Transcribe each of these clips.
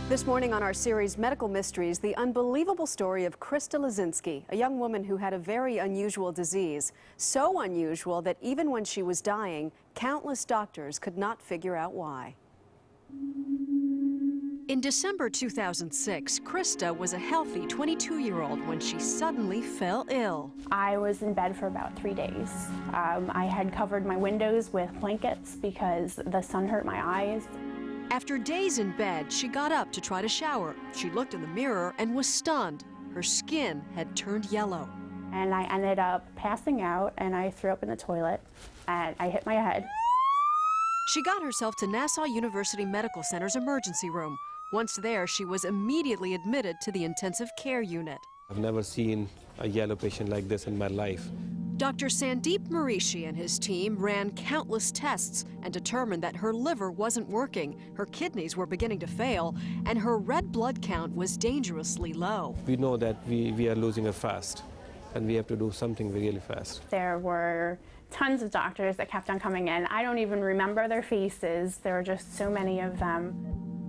This morning on our series Medical Mysteries, the unbelievable story of KRISTA LESINSKI, a young woman who had a very unusual disease. So unusual that even when she was dying, countless doctors could not figure out why. In December 2006, KRISTA was a healthy 22-year-old when she suddenly fell ill. I was in bed for about 3 days. I had covered my windows with blankets because the sun hurt my eyes. After days in bed, she got up to try to shower. She looked in the mirror and was stunned. Her skin had turned yellow. And I ended up passing out, and I threw up in the toilet, and I hit my head. She got herself to Nassau University Medical Center's emergency room. Once there, she was immediately admitted to the intensive care unit. I've never seen a yellow patient like this in my life. Dr. Sandeep Marishi and his team ran countless tests and determined that her liver wasn't working, her kidneys were beginning to fail, and her red blood count was dangerously low. We know that we are losing her fast, and we have to do something really fast. There were tons of doctors that kept on coming in. I don't even remember their faces. There were just so many of them.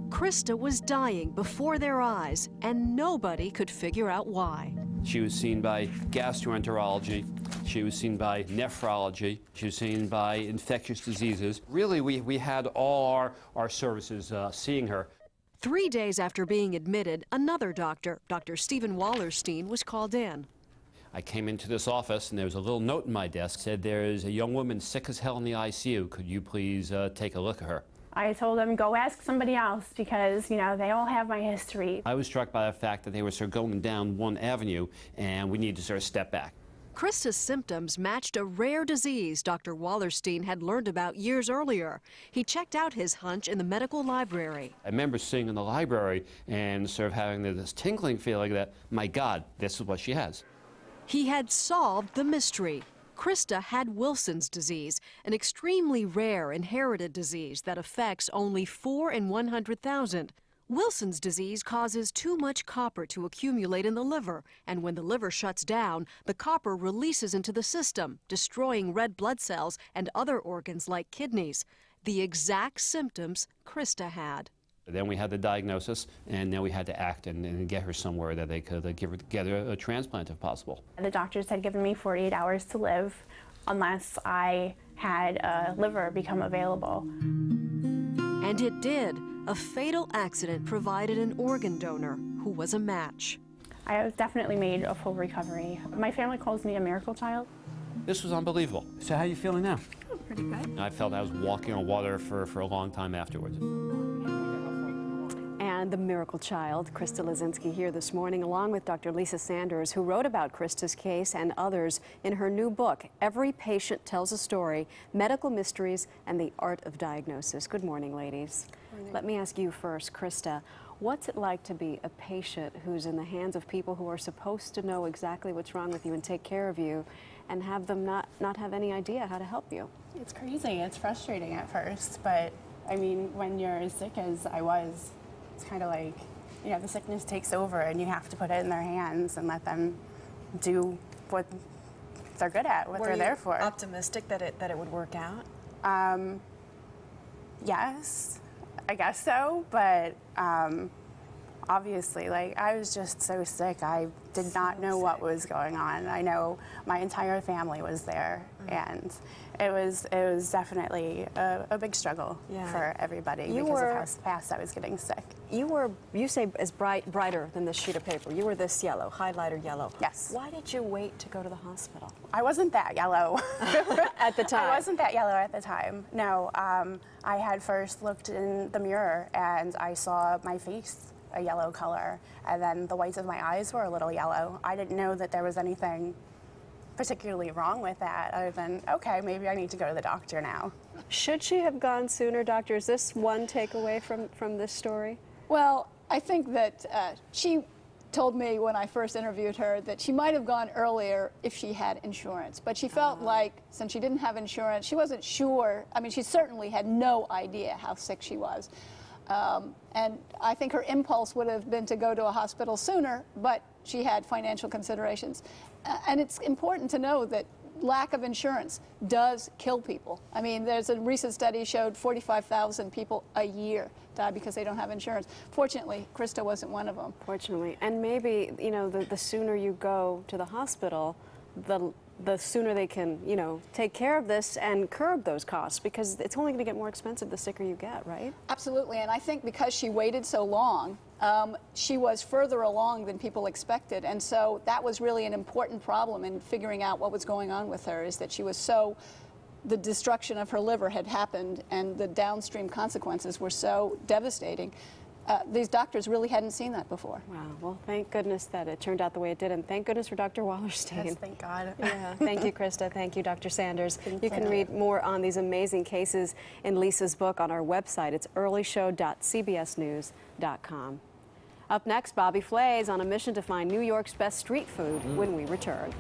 KRISTA was dying before their eyes, and nobody could figure out why. She was seen by gastroenterology, she was seen by nephrology, she was seen by infectious diseases. Really, we had all our services seeing her. 3 days after being admitted, another doctor, Dr. Stephen Wallerstein, was called in. I came into this office and there was a little note in my desk that said, "There is a young woman sick as hell in the ICU. Could you please take a look at her?" I told them, go ask somebody else because, you know, they all have my history. I was struck by the fact that they were sort of going down one avenue and we needed to sort of step back. KRISTA's symptoms matched a rare disease Dr. Wallerstein had learned about years earlier. He checked out his hunch in the medical library. I remember sitting in the library and sort of having this tingling feeling that, my God, this is what she has. He had solved the mystery. KRISTA had Wilson's disease, an extremely rare inherited disease that affects only 4 in 100,000. Wilson's disease causes too much copper to accumulate in the liver, and when the liver shuts down, the copper releases into the system, destroying red blood cells and other organs like kidneys. The exact symptoms KRISTA had. Then we had the diagnosis, and then we had to act and get her somewhere that they could get her a transplant if possible. The doctors had given me 48 hours to live unless I had a liver become available. And it did. A fatal accident provided an organ donor who was a match. I have definitely made a full recovery. My family calls me a miracle child. This was unbelievable. So how are you feeling now? Oh, pretty good. I felt I was walking on water for a long time afterwards. And the miracle child, KRISTA LESINSKI, here this morning, along with Dr. Lisa Sanders, who wrote about KRISTA's case and others in her new book, Every Patient Tells a Story, Medical Mysteries and the Art of Diagnosis. Good morning, ladies. Good morning. Let me ask you first, KRISTA, what's it like to be a patient who's in the hands of people who are supposed to know exactly what's wrong with you and take care of you, and have them not have any idea how to help you? It's crazy. It's frustrating at first, but I mean, when you're as sick as I was, it's kind of like, you know, the sickness takes over and you have to put it in their hands and let them do what they're good at, what they're there for. Were you optimistic that it would work out? Yes, I guess so, but obviously, like, I was just so sick. I did not know what was going on. I know my entire family was there, and it was definitely a big struggle for everybody because of how fast I was getting sick. You say as brighter than this sheet of paper. You were this yellow, highlighter yellow. Yes. Why did you wait to go to the hospital? I wasn't that yellow. At the time? I wasn't that yellow at the time, no. I had first looked in the mirror and I saw my face a yellow color, and then the whites of my eyes were a little yellow. I didn't know that there was anything particularly wrong with that, other than, okay, maybe I need to go to the doctor now. Should she have gone sooner, doctor? Is this one takeaway from this story? Well, I think that she told me when I first interviewed her that she might have gone earlier if she had insurance. But she felt like, since she didn't have insurance, she wasn't sure. I mean, she certainly had no idea how sick she was. And I think her impulse would have been to go to a hospital sooner, but she had financial considerations. And it's important to know that lack of insurance does kill people. I mean, there's a recent study showed 45,000 people a year die because they don't have insurance. Fortunately, KRISTA wasn't one of them. Fortunately. And maybe, you know, the sooner you go to the hospital, the sooner they can, you know, take care of this and curb those costs, because it's only going to get more expensive the sicker you get, right? Absolutely, and I think because she waited so long, she was further along than people expected, and so that was really an important problem in figuring out what was going on with her, is that she was so, the destruction of her liver had happened and the downstream consequences were so devastating. These doctors really hadn't seen that before. Wow. Well, thank goodness that it turned out the way it did, and thank goodness for Dr. Wallerstein. Yes, thank God. Yeah. Thank you, KRISTA. Thank you, Dr. Sanders. You can you. read more on these amazing cases in Lisa's book on our website. It's earlyshow.cbsnews.com. Up next, Bobby Flay's on a mission to find New York's best street food when we return.